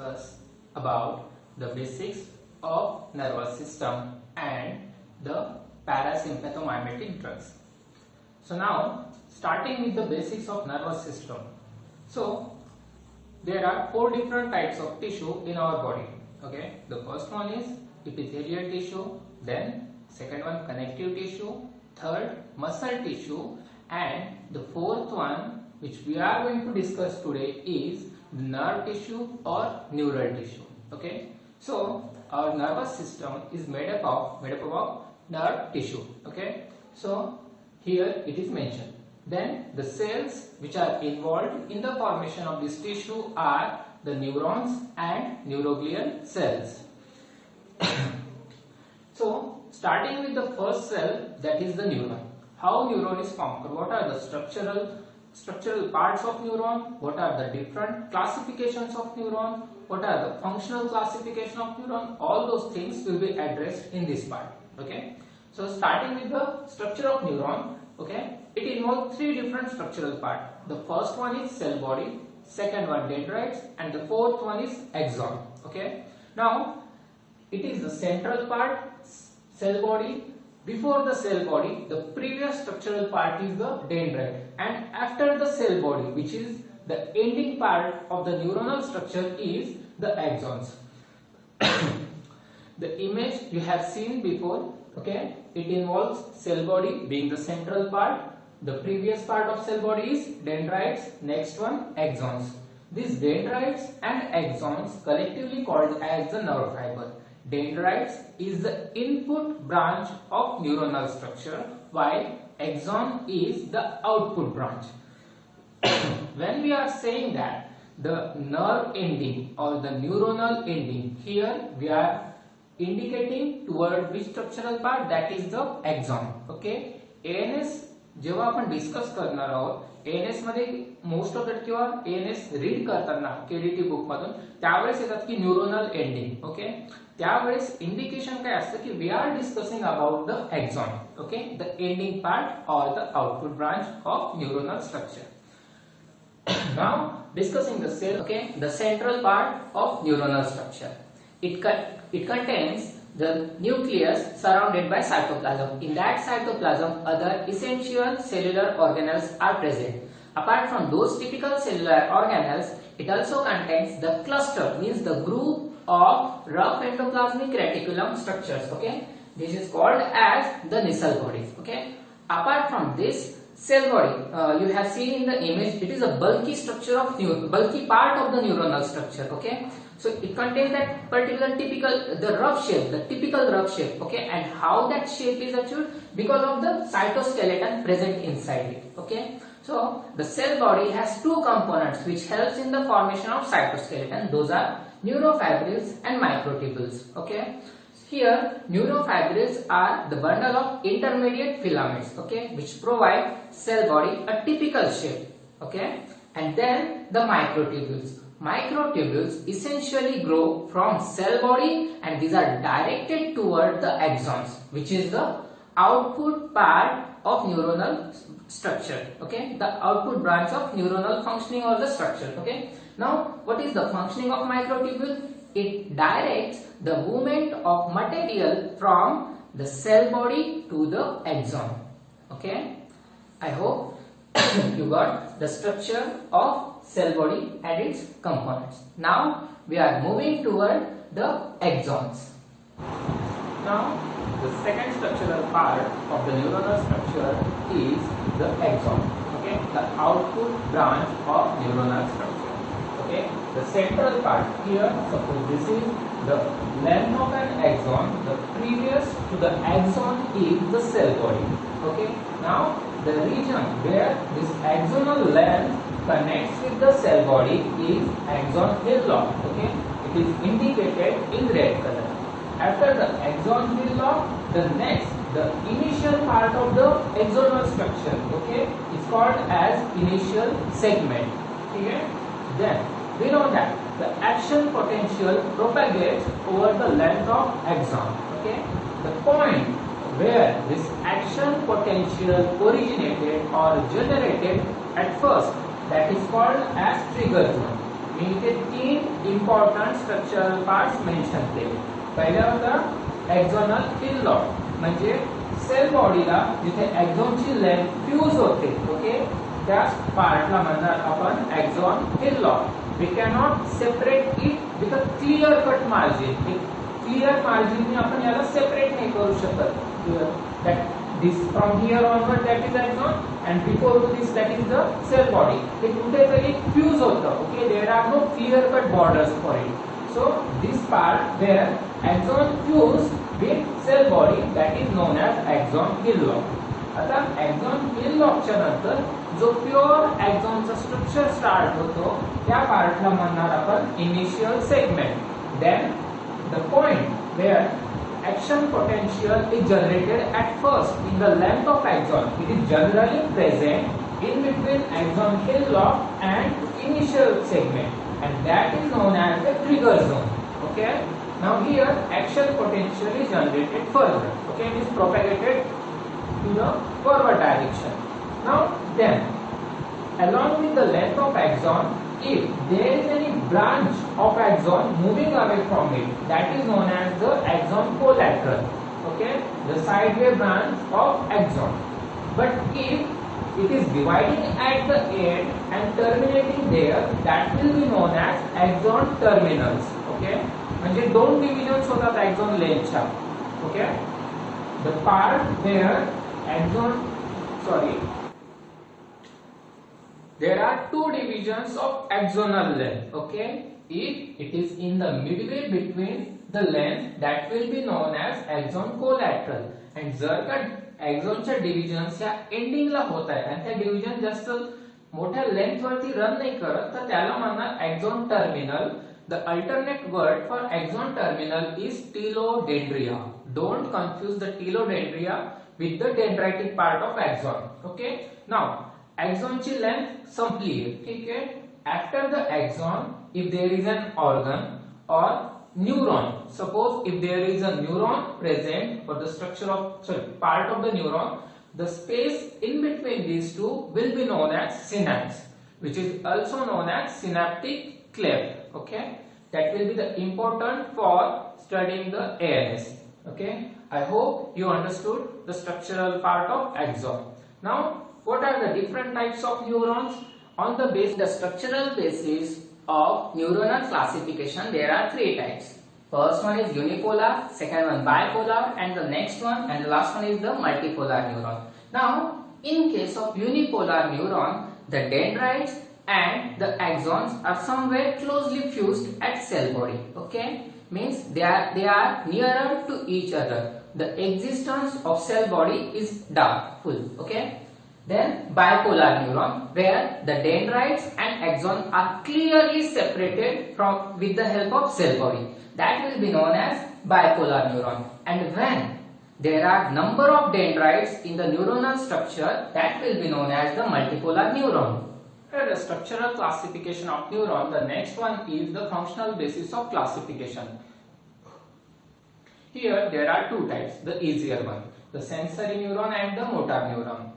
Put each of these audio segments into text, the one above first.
discuss about the basics of nervous system and the parasympathomimetic drugs. So now, starting with the basics of nervous system. So there are 4 different types of tissue in our body. Okay, the first one is epithelial tissue, then second one connective tissue, third muscle tissue, and the fourth one which we are going to discuss today is the nerve tissue or neural tissue. Okay, so our nervous system is made up of nerve tissue. Okay, so here it is mentioned. Then the cells which are involved in the formation of this tissue are the neurons and neuroglial cells. So starting with the first cell, that is the neuron. How neuron is formed? What are the structural parts of neuron? What are the different classifications of neuron? What are the functional classification of neuron? All those things will be addressed in this part. Okay. So starting with the structure of neuron, okay, it involves 3 different structural parts. The first one is cell body, second one dendrites, and the fourth one is axon. Okay. Now it is the central part, cell body. Before the cell body, the previous structural part is the dendrite, and after the cell body, which is the ending part of the neuronal structure, is the axons. The image you have seen before, okay, it involves cell body being the central part. The previous part of cell body is dendrites, next one axons. These dendrites and axons collectively called as the nerve fiber. Dendrites is the input branch of neuronal structure, while axon is the output branch. When we are saying that the nerve ending or the neuronal ending, here we are indicating toward which structural part, that is the axon. Okay, ANS जेव्हा आपण discuss करणार आहोत, ANS मध्ये most of it किंवा ANS read करताना KDT book मधून त्यावेळेस येतात की न्यूरोनल एंडिंग. ओके, त्यावेळेस इंडिकेशन काय असतं की we are discussing about the axon. Okay, the ending part और the output branch of neuronal structure. Now discussing the cell. Okay, the central part of neuronal structure. It contains the nucleus surrounded by cytoplasm. In that cytoplasm, other essential cellular organelles are present. Apart from those typical cellular organelles, it also contains the cluster, means the group of rough endoplasmic reticulum structures. Okay, this is called as the Nissl bodies. Okay, apart from this cell body, you have seen in the image, it is a bulky structure of bulky part of the neuronal structure. Okay, so it contains that particular typical rough shape. Okay, and how that shape is achieved? Because of the cytoskeleton present inside it. Okay, so the cell body has 2 components which helps in the formation of cytoskeleton. Those are neurofibrils and microtubules. Okay, here neurofibrils are the bundle of intermediate filaments, okay, which provide cell body a typical shape. Okay, and then the microtubules. Microtubules essentially grow from cell body, and these are directed toward the axons, which is the output part of neuronal structure. Okay, the output branch of neuronal functioning or the structure. Okay, now what is the functioning of microtubule? It directs the movement of material from the cell body to the axon. Okay, I hope you got the structure of cell body and its components. Now we are moving toward the axons. Now the second structural part of the neuronal structure is the axon. Okay, the output branch of neuronal structure. Okay, the central part here, suppose this is the length of an axon, the previous to the axon is the cell body. Okay, now the region where this axonal length connects with the cell body is axon hillock. Okay, it is indicated in red color. After the axon hillock, the initial part of the axonal structure, okay, is called as initial segment. Okay, then we know that the action potential propagates over the length of axon. Okay, the point where this action potential originated or generated at first, that is called as trigger zone. मी इथे 3 important structural parts mention केले. पहिला होता एक्झॉनल हिल lock, म्हणजे cell बॉडीला जिथे एक्झॉनची length fuse होते, okay, त्या पार्टला म्हणणार आपण axon hillock. We cannot separate it with a clear cut margin. Clear margin आपण याला सेपरेट नाही करू शकत. This from here onward that is axon and before to this that is the cell body. हे कुठेतरी fuse होतं. Okay, there are no clear cut borders for it. So this part where axon fuse with cell body that is known as axon hill lock. आता axon hill lock च्या नंतर जो pure axon चा structure start होतो त्या पार्टला म्हणणार आपण initial segment. Then the point where action potential is generated at first in the length of axon. It is generally present in between axon hill lock and initial segment, and that is known as the trigger zone. Okay. Now here action potential is generated further. Okay, it is propagated to the forward direction. Now then, along with the length of axon, if there is any branch of axon moving away from it, that is known as the axon collateral. Okay, the sideway branch of axon. But if it is dividing at the end and terminating there, that will be known as axon terminals. Okay, म्हणजे दोन divisions होतात axon length च्या. Okay, the part where axon, there are two divisions of axonal length. Okay, if it is in the midway between the length, that will be known as axon collateral. And जर का axonच्या divisions या ending ला होत आहे आणि त्या division जास्त मोठ्या length वरती रन नाही करत तर त्याला म्हणणार axon terminal. The alternate word for axon terminal is telodendria. Don't confuse the telodendria with the dendritic part of axon. Okay, now axon ची लेंथ संपली आहे. ठीक आहे. After the axon, if there is an organ or neuron, suppose if there is a neuron present or the structure of part of the neuron, the space in between these two will be known as synapse, which is also known as synaptic cleft. Okay, that will be the important for studying the ALS. Okay, I hope you understood the structural part of axon. Now what are the different types of neurons? On the structural basis of neuronal classification, there are 3 types. First one is unipolar, second one bipolar, and the next one and the last one is the multipolar neuron. Now, in case of unipolar neuron, the dendrites and the axons are somewhere closely fused at cell body. Okay, means they are nearer to each other. The existence of cell body is full. Okay. Then bipolar neuron, where the dendrites and axon are clearly separated from with the help of cell body. That will be known as bipolar neuron. And when there are number of dendrites in the neuronal structure, that will be known as the multipolar neuron. The structural classification of neuron, the next one is the functional basis of classification. Here there are 2 types, the easier one, the sensory neuron and the motor neuron.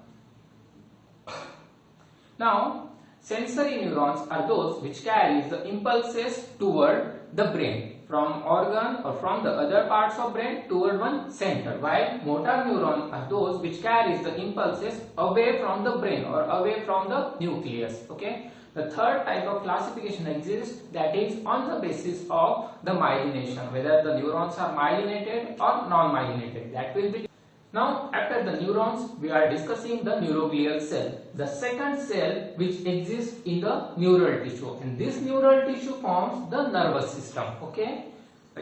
Now, sensory neurons are those which carries the impulses toward the brain from organ or from the other parts of brain toward one center, while motor neurons are those which carries the impulses away from the brain or away from the nucleus. Okay, the third type of classification exists, that is on the basis of the myelination, whether the neurons are myelinated or non-myelinated. That will be. Now, after the neurons, we are discussing the neuroglial cell, the second cell which exists in the neural tissue, and this neural tissue forms the nervous system. Okay,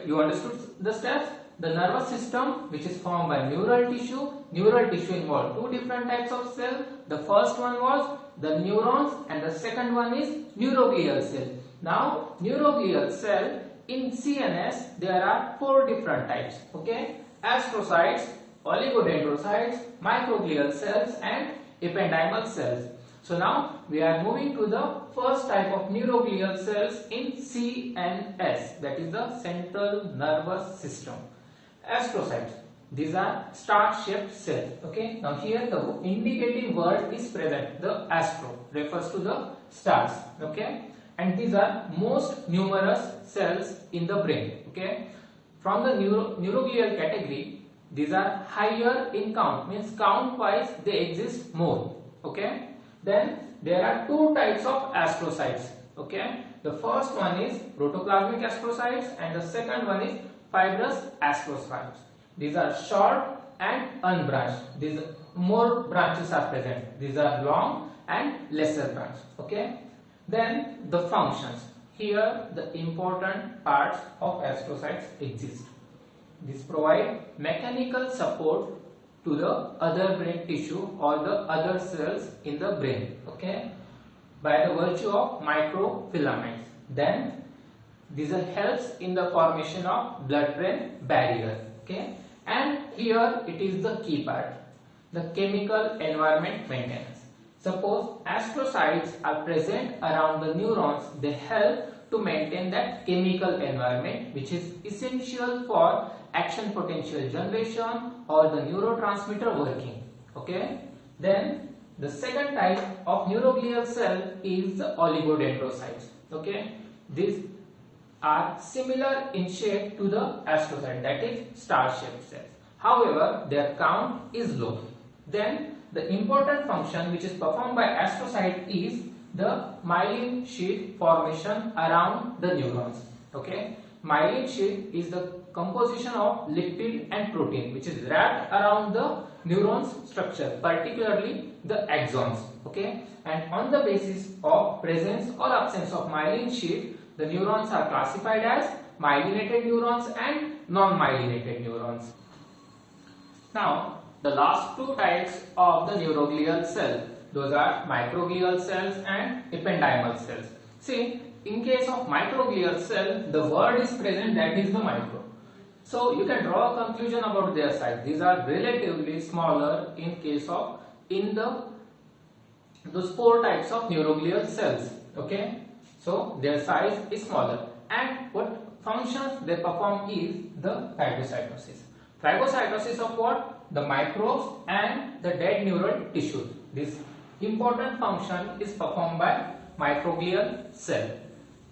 you understood the steps? The nervous system, which is formed by neural tissue. Neural tissue involves 2 different types of cells. The first one was the neurons, and the second one is neuroglial cell. Now, neuroglial cell in CNS, there are 4 different types. Okay, astrocytes, oligodendrocytes, microglial cells, and ependymal cells. So now we are moving to the first type of neuroglial cells in CNS, that is the central nervous system. Astrocytes, these are star-shaped cells. Okay, now here the indicating word is present. The astro refers to the stars. Okay, and these are most numerous cells in the brain. Okay, from the neuroglial category, these are higher in count, means count wise they exist more. Okay, then there are two types of astrocytes. Okay, the first one is protoplasmic astrocytes and the second one is fibrous astrocytes. These are short and unbranched. These more branches are present. These are long and lesser branch. Okay, then the functions. Here the important parts of astrocytes exist. These provide mechanical support to the other brain tissue or the other cells in the brain. Okay, by the virtue of microfilaments. Then this helps in the formation of blood-brain barrier. Okay, and here it is the key part, the chemical environment maintenance. Suppose astrocytes are present around the neurons, they help to maintain that chemical environment which is essential for action potential generation or the neurotransmitter working. Okay, then the second type of neuroglial cell is the oligodendrocytes. Okay, these are similar in shape to the astrocyte, that is star-shaped cells. However, their count is low. Then the important function which is performed by astrocyte is the myelin sheath formation around the neurons. Okay, myelin sheath is the composition of lipid and protein which is wrapped around the neurons structure, particularly the axons. Okay, and on the basis of presence or absence of myelin sheath, the neurons are classified as myelinated neurons and non-myelinated neurons. Now, the last two types of the neuroglial cell, those are microglial cells and ependymal cells. See, in case of microglial cell, the word is present, that is the micro. So you can draw a conclusion about their size. These are relatively smaller in case of those four types of neuroglial cells. Okay, so their size is smaller, and what functions they perform is the phagocytosis. Phagocytosis of what? The microbes and the dead neural tissues. This important function is performed by microglial cell.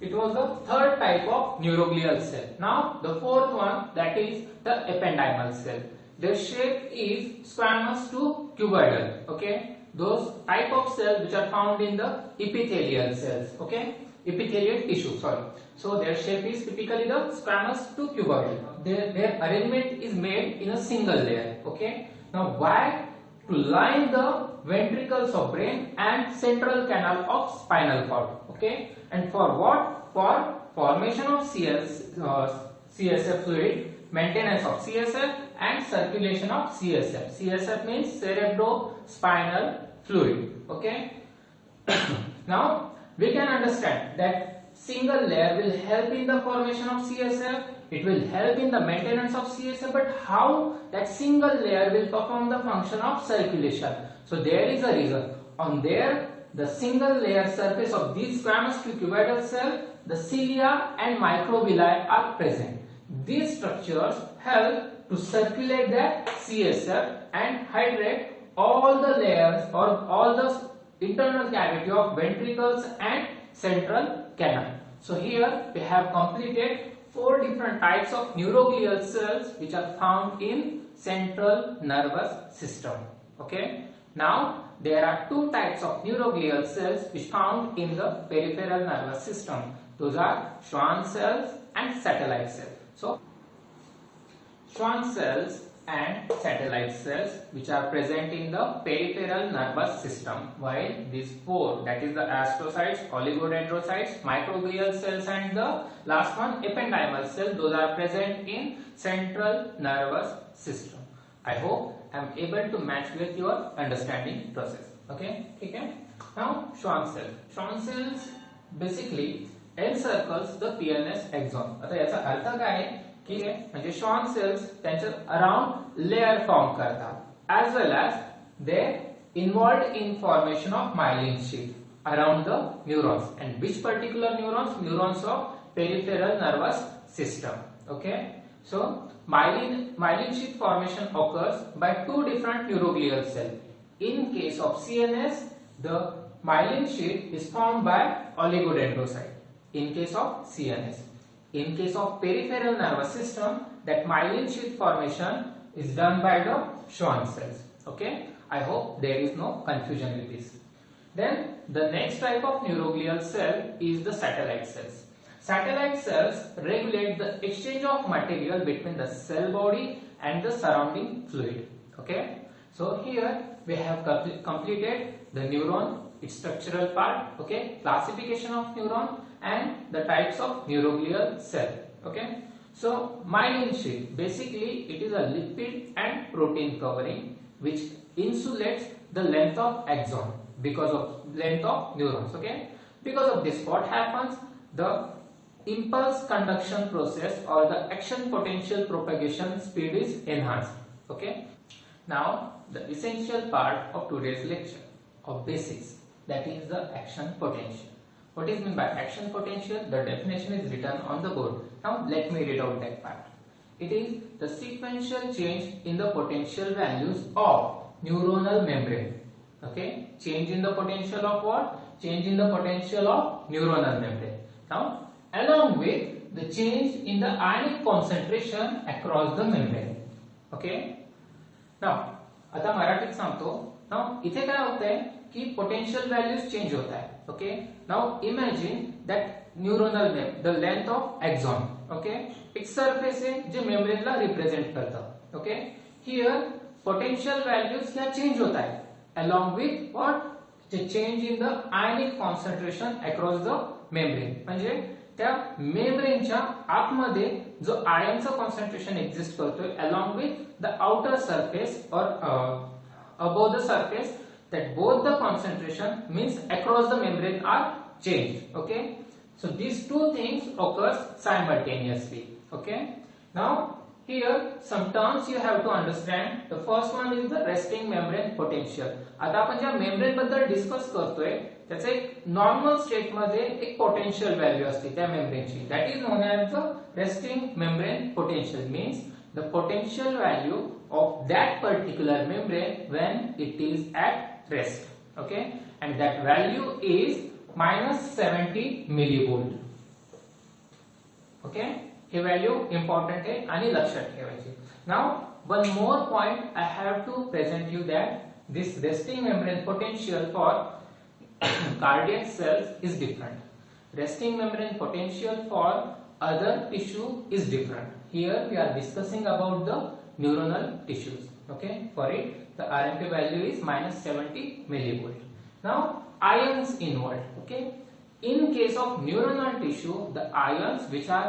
It was the third type of neuroglial cell. Now the fourth one, that is the ependymal cell. Their shape is squamous to cuboidal. Okay, those type of cells which are found in the epithelial cells. Okay, epithelial tissue. Sorry. So their shape is typically the squamous to cuboidal. Their arrangement is made in a single layer. Okay. Now why? To line the ventricles of brain and central canal of spinal cord. Okay. And for what? For formation of CSF fluid, maintenance of CSF and circulation of CSF. CSF means cerebrospinal fluid. Okay. Now we can understand that single layer will help in the formation of CSF, it will help in the maintenance of CSF, but how that single layer will perform the function of circulation? So there is a reason. On there, the single layer surface of these squamous to cuboidal cell, the cilia and microvilli are present. These structures help to circulate the CSF and hydrate all the layers or all the internal cavity of ventricles and central canal. So here we have completed 4 different types of neuroglial cells which are found in central nervous system. Okay. Now there are 2 types of neuroglial cells which found in the peripheral nervous system. Those are Schwann cells and satellite cells. So Schwann cells and satellite cells which are present in the peripheral nervous system, while these 4, that is the astrocytes, oligodendrocytes, microglial cells and the last one ependymal cell, those are present in central nervous system. I hope I am able to match with your understanding process. Okay. Now Schwann cells. Schwann cells basically encircles the PNS axon. आता याचा अर्थ काय आहे की म्हणजे Schwann cells त्यांच्या around layer form करतात, as well as they involved in formation of myelin sheath around the neurons. And which particular neurons? Neurons of peripheral nervous system. Okay. So myelin sheath formation occurs by 2 different neuroglial cells. In case of CNS, the myelin sheath is formed by oligodendrocyte. in case of CNS. In case of peripheral nervous system, that myelin sheath formation is done by the Schwann cells. Okay, I hope there is no confusion with this. Then the next type of neuroglial cell is the satellite cells. Satellite cells regulate the exchange of material between the cell body and the surrounding fluid. Okay, so here we have completed the neuron, its structural part, okay, classification of neuron and the types of neuroglial cell. Okay, so myelin sheath, basically it is a lipid and protein covering which insulates the length of axon because of length of neurons. Okay, because of this what happens, the impulse conduction process or the action potential propagation speed is enhanced. Okay, now the essential part of today's lecture of basics, that is the action potential. What is meant by action potential? The definition is written on the board. Now let me read out that part. It is the sequential change in the potential values of neuronal membrane. Okay, change in the potential of what? Change in the potential of neuronal membrane. Now along with the change in the ionic concentration across the membrane. Okay, now आता मराठीत सांगतो. Now इथे काय होतंय की potential values change होत आहे. Okay, now imagine that neuronal membrane, the length of axon. Okay, एक surface आहे जे membrane ला represent करतं. Okay, here potential values ह्या change होत आहे along with what? The change in the ionic concentration across the membrane. म्हणजे त्या मेम्ब्रेनच्या आतमध्ये जो आयनचा कॉन्सन्ट्रेशन एक्झिस्ट करतोय along with the outer surface or above the surface, that both the concentration means across the membrane are changed. Okay, so these two things occurs simultaneously. Okay, now here some terms you have to understand. The first one is the resting membrane potential. आता आपण ज्या membrane बद्दल discuss करतोय त्याचे एक normal state मध्ये एक potential value असते त्या मेम्ब्रेनची, that is known as the resting membrane potential. Means the potential value of that particular membrane when it is at rest. Okay, and that value is -70 millivolt. Okay, हे value important आहे आणि लक्षात ठेवायची. Now one more point I have to present you that this resting membrane potential for cardiac cells is different. Resting membrane potential for other tissue is different. Here we are discussing about the neuronal tissues. Okay, for it the RMP value is -70 millivolt. Now ions involved. Okay, in case of neuronal tissue, the ions which are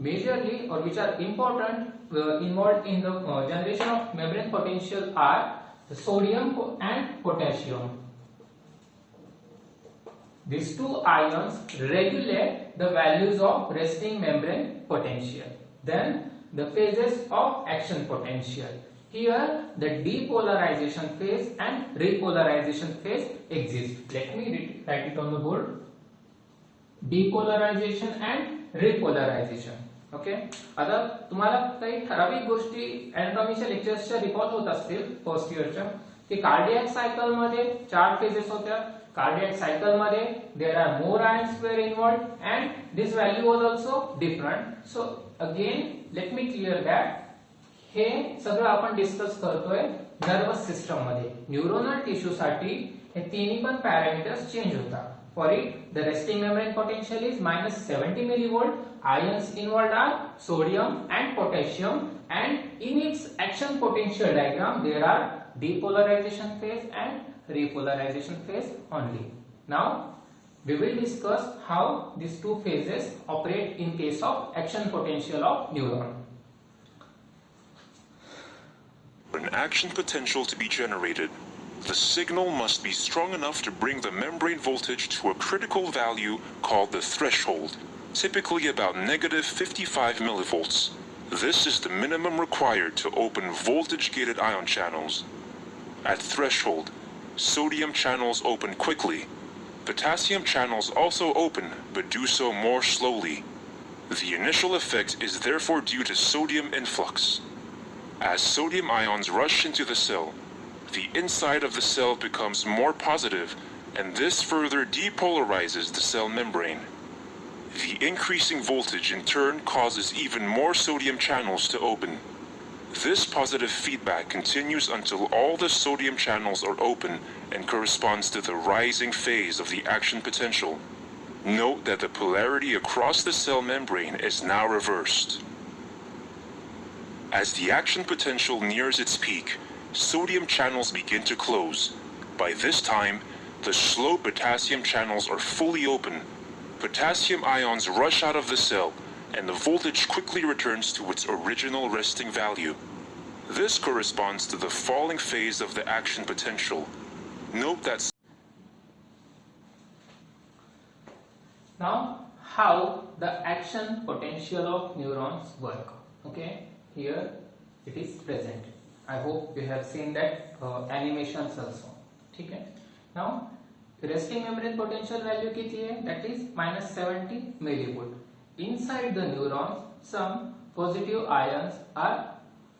majorly or which are important involved in the generation of membrane potential are the sodium and potassium. These two ions regulate the values of resting membrane potential. Then the phases of action potential. Here the depolarization phase and repolarization phase exist. Let me write it on the board. Depolarization and repolarization. Okay, आता तुम्हाला काही ठराविक गोष्टी एनाटॉमीच्या लेक्चर्सच्या recall होत असतील first इयरच्या, की cardiac cycle मध्ये 4 phases होत्या. कार्डियक सायकल मध्ये there are more ions were involved and this value was also different. So again let me clear that हे सगळं आपण डिस्कस करतोय नर्वस सिस्टम मध्ये. न्यूरोनल टिश्यू साठी हे तिन्ही पण पॅरामीटर्स चेंज होतात. For it, the resting membrane potential is -70 millivolt. Ions involved are sodium and potassium, and in its action potential diagram there are depolarization phase and repolarization phase only. Now we will discuss how these two phases operate in case of action potential of neuron. For an action potential to be generated, the signal must be strong enough to bring the membrane voltage to a critical value called the threshold, typically about -55 millivolts. This is the minimum required to open voltage-gated ion channels. At threshold, sodium channels open quickly. Potassium channels also open, but do so more slowly. The initial effect is therefore due to sodium influx. As sodium ions rush into the cell, the inside of the cell becomes more positive, and this further depolarizes the cell membrane. The increasing voltage in turn causes even more sodium channels to open. This positive feedback continues until all the sodium channels are open and corresponds to the rising phase of the action potential. Note that the polarity across the cell membrane is now reversed. As the action potential nears its peak, sodium channels begin to close. By this time, the slow potassium channels are fully open. Potassium ions rush out of the cell, and the voltage quickly returns to its original resting value. This corresponds to the falling phase of the action potential. Note that. Now, how the action potential of neurons work. Okay, here it is present. I hope you have seen that animations also. Okay. Now, resting membrane potential value कितनी है? That is -70 millivolt. Inside the neurons, some positive ions are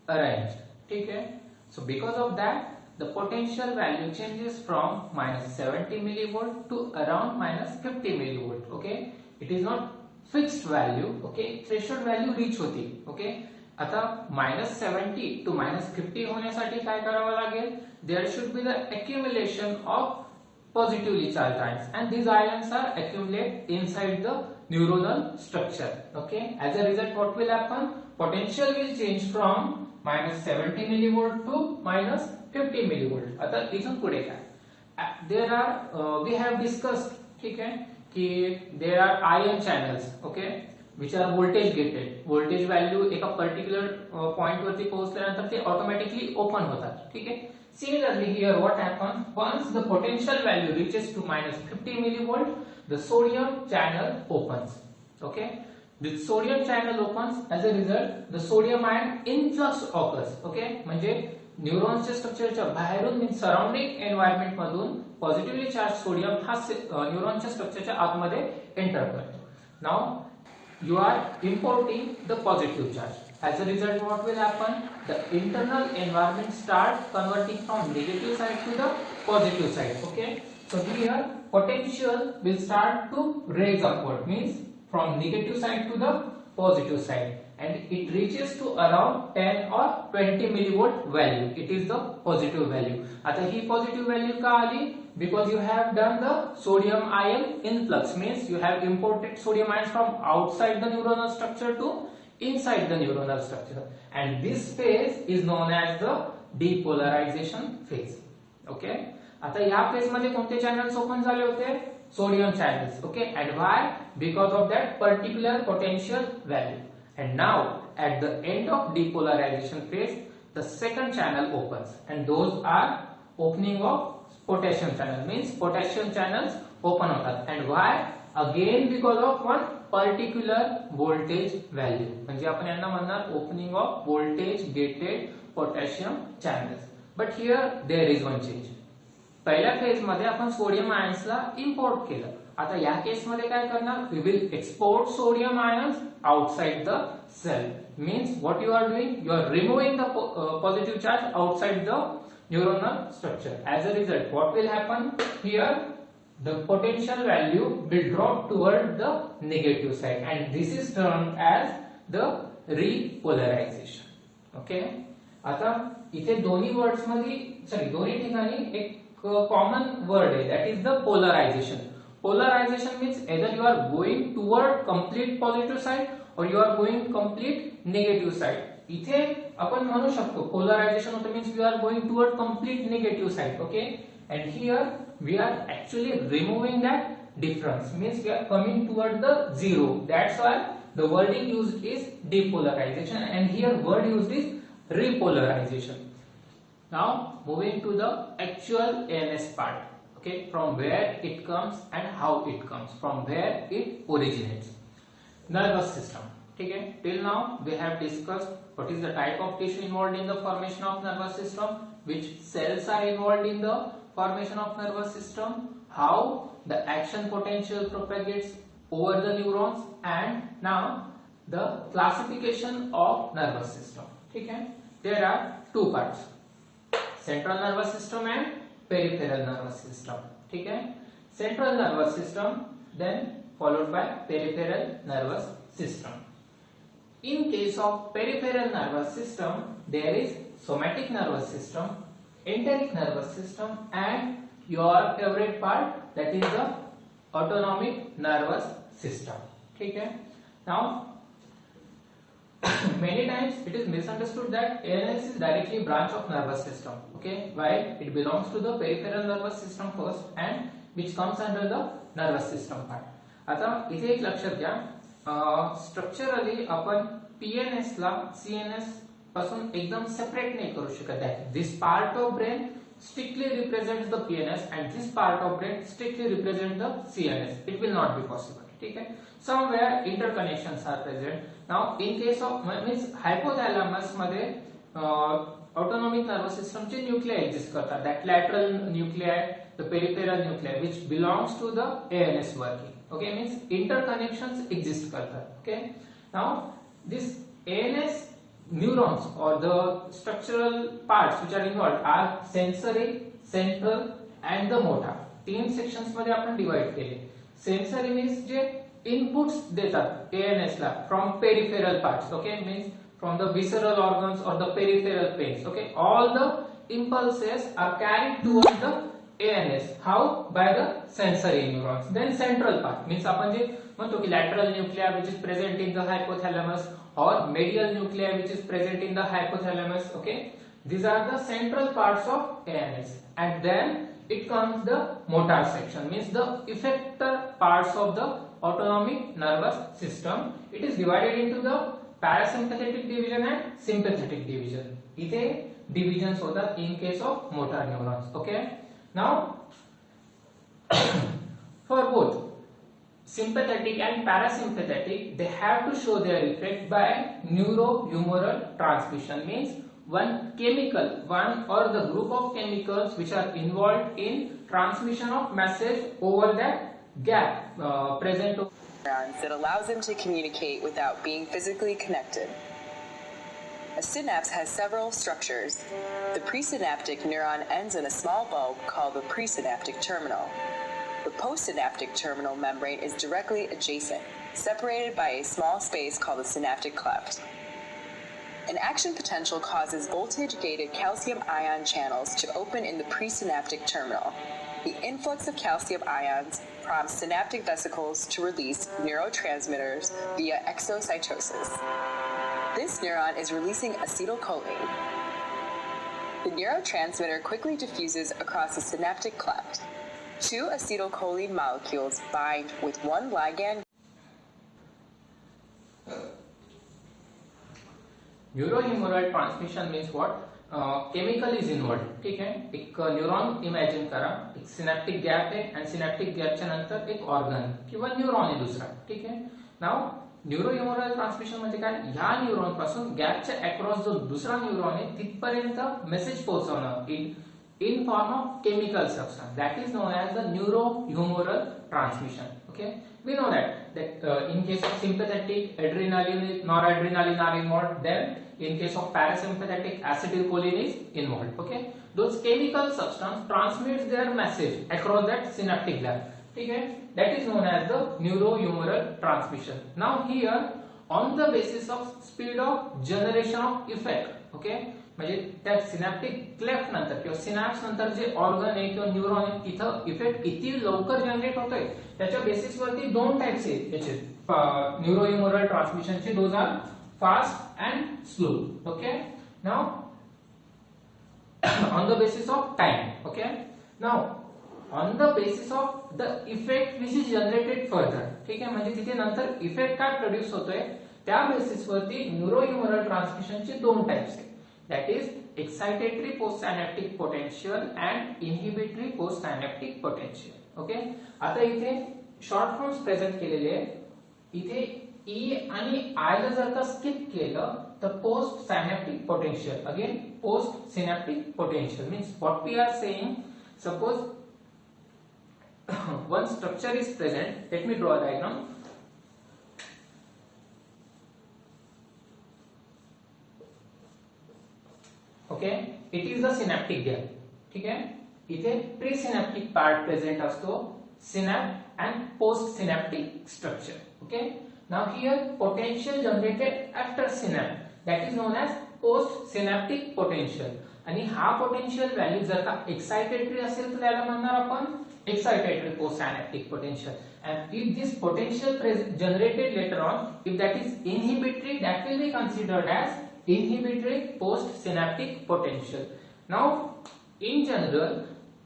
arranged. ठीक है? So because of that, the potential value changes from -70 millivolt to around -50 millivolt. Okay? It is not fixed value. Okay? Threshold value reach होती. Okay? आता -70 to -50 होण्यासाठी काय करावं लागेल? There should be the accumulation of positively charged ions, and these ions are accumulated inside the neuronal structure. Okay, as a result, what will happen? Potential will change from -70 millivolt to -50 millivolt. आता इथून पुढे काय? There are we have discussed, ठीक है, कि there are ion channels, okay, which are voltage gated. Voltage value एका particular point वरती पोहोचल्यानंतर ते automatically open होतात, ठीक है. Similarly, here what happens? Once the potential value reaches to -50 millivolt, the sodium channel opens. Okay, the sodium channel opens. As a result, the sodium ion influx occurs. Okay, म्हणजे न्यूरॉन्सच्या स्ट्रक्चरच्या बाहेरून means surrounding environment मधून positively charge sodium हा न्यूरॉनच्या स्ट्रक्चरच्या आतमध्ये enter करतो. Now you are importing the positive charge. As a result, what will happen? The internal environment start converting from negative side to the positive side. Okay, so here potential will start to raise upward, means from negative side to the positive side, and it reaches to around 10 or 20 millivolt value. It is the positive value. आता ही positive value का आली? Because you have done the sodium ion influx, means you have imported sodium ions from outside the neuronal structure to inside the neuronal structure, and this phase is known as the depolarization phase. Okay, आता या phase मध्ये कोणते channels open झाले होते? Sodium channels. Okay, and why? Because of that particular potential value. And now at the end of depolarization phase, the second channel opens, and those are opening of potassium channel, means potassium channels open होतात. And why? Again because of one particular voltage value. म्हणजे आपण यांना म्हणणार opening of voltage gated potassium channels. But here there is one change. पहिल्या phase मध्ये आपण sodium आयन्सला import केलं. आता या केस मध्ये काय करणार? We will export sodium ions outside the cell. Means what you are doing? You are removing the positive charge outside the neuronal structure. As a result, what will happen here? The potential value will drop toward the negative side, and this is termed as the repolarization. Okay, आता इथे दोन्ही words मध्ये दोन्ही ठिकाणी एक common word आहे, that is the polarization. Polarization means either you are going toward complete positive side or you are going complete negative side. इथे आपण म्हणू शकतो polarization होतं means we are going toward complete negative side. Okay, and here we are actually removing that difference, means we are coming toward the zero. That's why the wording used is depolarization, and here word used is repolarization. Now moving to the actual ANS part. Okay, from where it comes and how it comes, from where it originates. Nervous system. Okay, till now we have discussed what is the type of tissue involved in the formation of nervous system, which cells are involved in the formation of nervous system, how the action potential propagates over the neurons, and now the classification of nervous system. Okay, there are two parts, central nervous system and peripheral nervous system. ठीक है, central nervous system, then followed by peripheral nervous system. In case of peripheral nervous system, there is somatic nervous system, enteric nervous system, and your favorite part, that is the autonomic nervous system. Okay? Now, many times it is misunderstood that ANS is directly branch of nervous system. Okay, while it belongs to the peripheral nervous system first, and which comes under the nervous system part. आता इथे एक लक्षात घ्या, structurally आपण PNS ला CNS पासून एकदम separate नाही करू शकत आहे. This part of brain strictly represents the PNS and this part of brain strictly represents the CNS. It will not be possible. ठीक है? Somewhere interconnections are present. Now, in case of means hypothalamus मध्ये autonomic nervous system चे nuclei exist करतात. That lateral nuclei, the peripheral nuclei, which belongs to the ANS working. Okay, means interconnections exist करतात. Okay. Now, this ANS neurons or the structural parts which are involved are sensory, central and the motor. तीन sections मध्ये आपण divide केले. Sensory means जे inputs देतात ANS La from peripheral parts. Okay, means from the visceral organs or the peripheral pains. Okay, all the impulses are carried towards the ANS. How? By the sensory neurons. Then central part means आपण जे म्हणतो की lateral nuclei which is present in the hypothalamus or medial nuclei which is present in the hypothalamus. Okay, these are the central parts of ANS, and then it comes the motor section, means the effector parts of the autonomic nervous system. It is divided into the parasympathetic division and sympathetic division. इथे divisions होतात in case of motor neurons. Okay, now for both sympathetic and parasympathetic, they have to show their effect by neurohumoral transmission, means one chemical, one or the group of chemicals which are involved in transmission of message over that gap present neurons that allows them to communicate without being physically connected. A synapse has several structures. The presynaptic neuron ends in a small bulb called the presynaptic terminal. The postsynaptic terminal membrane is directly adjacent, separated by a small space called the synaptic cleft. An action potential causes voltage-gated calcium ion channels to open in the presynaptic terminal. The influx of calcium ions prompts synaptic vesicles to release neurotransmitters via exocytosis. This neuron is releasing acetylcholine. The neurotransmitter quickly diffuses across the synaptic cleft. Two acetylcholine molecules bind with one ligand. Neurohumoral transmission means what? Chemical is involved. ठीक है? एक neuron imagine करा, एक synaptic gap आहे आणि synaptic गॅपच्या नंतर एक organ किंवा न्यूरॉन आहे दुसरा. ठीक आहे? नाउ न्यूरोह्युमरल ट्रान्समिशन म्हणजे काय? ह्या न्यूरॉन पासून गॅपच्या अक्रॉस जो दुसरा न्यूरॉन आहे तिथपर्यंत message पोहोचवणं in form of chemical substance, that is known as the neurohumoral transmission. Okay, we know that in case of sympathetic, adrenaline, noradrenaline are involved. Then in case of parasympathetic, acetylcholine is involved. Okay, those chemical substance transmits their message across that synaptic gap. Okay, that is known as the neurohumoral transmission. Now here, on the basis of speed of generation of effect, okay, म्हणजे त्या synaptic cleft नंतर किंवा synapse नंतर जे organ आहे किंवा neuron आहे तिथं effect किती लवकर जनरेट होतोय त्याच्या बेसिस वरती दोन टाइप्स आहेत याचे न्यूरोह्युमरल ट्रान्समिशनचे. Those are fast and slow. Okay, now on the basis of time. Okay, now on the basis of the effect which is generated further. ठीक आहे, म्हणजे तिथे नंतर इफेक्ट काय प्रोड्यूस होतोय त्या बेसिस वरती न्यूरोह्युमरल ट्रान्समिशनचे दोन टाइप्स आहेत. That is excitatory postsynaptic potential and inhibitory postsynaptic potential. Okay, आता इथे शॉर्ट फॉर्म्स प्रेझेंट केलेले आहेत. इथे E आणि I ला जर का स्किप केलं तर post synaptic potential. Again post synaptic potential means what we are saying, suppose one structure is present. Let me draw a diagram. Okay, it is the synaptic gap. ठीक आहे, इथे presynaptic part present असतो. सिनॅप and postsynaptic structure. Okay. Now here potential generated after synapse, that is known as postsynaptic potential. आणि हा potential value जर का excitatory असेल तर त्याला म्हणणार आपण excitatory postsynaptic potential. And if this potential generated later on, if that is inhibitory, that will be considered as inhibitory postsynaptic potential. Now, in general,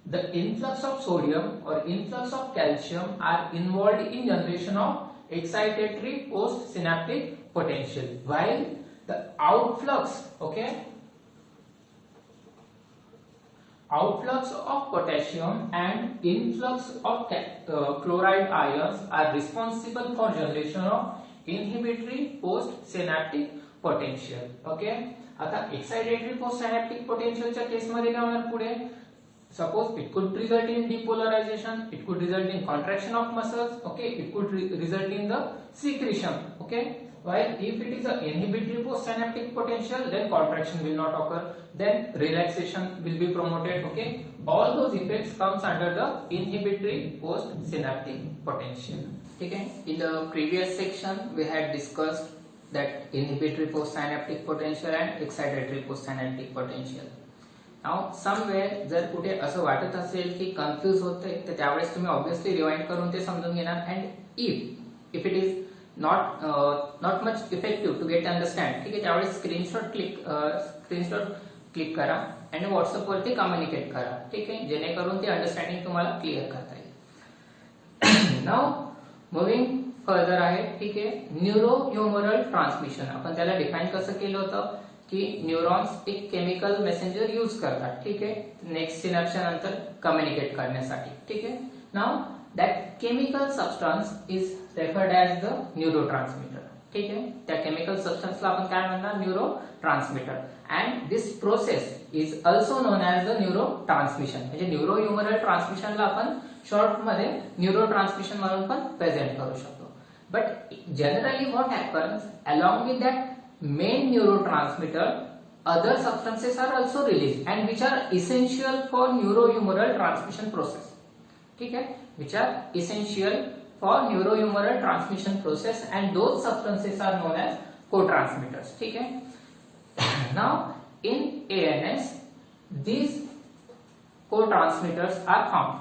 the influx of sodium or influx of calcium are involved in generation of excitatory postsynaptic potential, while the outflux, okay, outflux of potassium and influx of chloride ions are responsible for generation of inhibitory postsynaptic potential. Okay. आता excitatory postsynaptic potential च्या case मध्ये काय होणार पुढे? Suppose it could result in depolarization, it could result in contraction of muscles, okay, it could result in the secretion, okay. While if it is an inhibitory postsynaptic potential, then contraction will not occur, then relaxation will be promoted, okay. All those effects comes under the inhibitory postsynaptic potential. Okay. In the previous section, we had discussed that inhibitory postsynaptic potential and excitatory postsynaptic potential. Now, somewhere जर कुठे असं वाटत असेल की confuse होतंय तर त्यावेळेस तुम्ही ऑब्विसली रिवाइंड करून ते समजून घेणार. And if it is not much effective to get understand, ठीक आहे, त्यावेळेस स्क्रीनशॉट क्लिक करा आणि व्हॉट्सअप वरती कम्युनिकेट करा, ठीक आहे, जेणेकरून ते अंडरस्टँडिंग तुम्हाला क्लिअर करता येईल. नाउ मुव्हिंग फर्दर आहे, ठीक आहे, न्यूरोह्युमरल ट्रान्समिशन. आपण त्याला डिफाइन कसं केलं होतं की न्यूरॉन्स एक केमिकल मेसेंजर यूज करतात, ठीक आहे, नेक्स्ट सिनॅप्सच्या नंतर कम्युनिकेट करण्यासाठी, ठीक आहे. Now that chemical substance is referred as the neurotransmitter, ठीक आहे. त्या केमिकल सबस्टन्सला आपण काय म्हणणार? Neurotransmitter. And this process is also known as the neurotransmission. म्हणजे न्यूरोह्युमरल ट्रान्समिशनला आपण शॉर्ट मध्ये न्यूरोट्रान्समिशन म्हणून पण प्रेझेंट करू शकतो. But generally what happens along with that main neurotransmitter, other substances are also released and which are essential for neurohumoral transmission process, ठीक है, which are essential for neurohumoral transmission process and those substances are known as co-transmitters, ठीक है. Now in ANS these co-transmitters are found.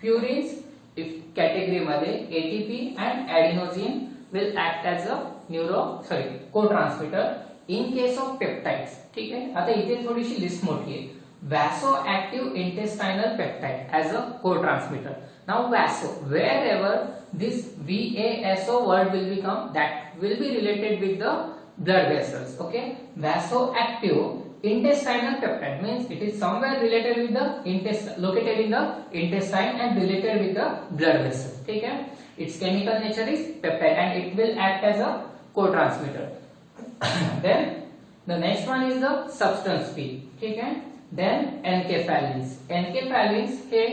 Purines if category मध्ये ATP and adenosine will act as a co-transmitter in case of peptides, ठीक है. आता इथे थोडीशी list मोठी आहे. Vasoactive intestinal peptide as a co-transmitter. Now vaso, wherever this VASO word will become, that will be related with the blood vessels, okay. Vasoactive intestinal peptide means it is somewhere related with the intestine, located in the intestine and related with the blood vessels, ठीक है. Its chemical nature is peptide and it will act as a co-transmitter. Then the next one is the substance P, ठीक है. Then enkephalins. Enkephalins हे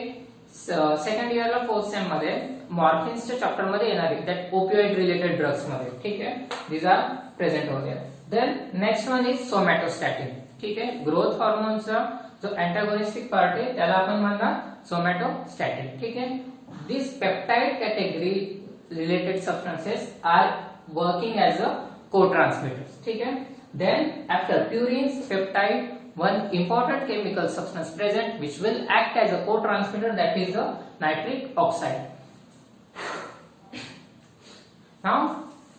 second इयरला fourth same मध्ये मॉर्फिन्सच्या chapter मध्ये येणार आहे, that opioid related drugs मध्ये, ठीक है. These are present over there. Then next one is somatostatin, ठीक है. ग्रोथ हार्मोनचा जो अँटागोनिस्टिक पार्ट आहे त्याला आपण म्हणणार सोमॅटोस्टॅटिन, ठीक है. This peptide category related substances are working as a co-transmitters, ठीक है. Then after purines, peptide, one important chemical substance present which will act as a co-transmitter, that is the nitric oxide. Now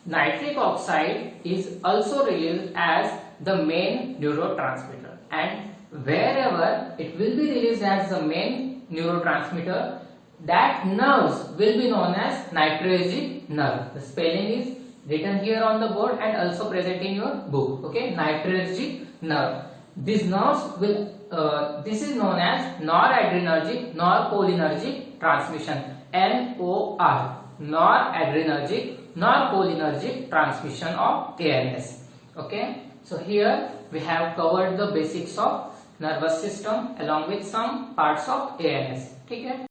nitric oxide is also released as the main neurotransmitter, and wherever it will be released as the main neurotransmitter, that nerves will be known as nitrogen nerve. The spelling is written here on the board and also present in your book, okay. Nitrogen nerve. These nerves will this is known as noradrenergic norcholinergic transmission, NOR, noradrenergic norcholinergic transmission of ANS, okay. So here we have covered the basics of nervous system along with some parts of ANS, ठीक है.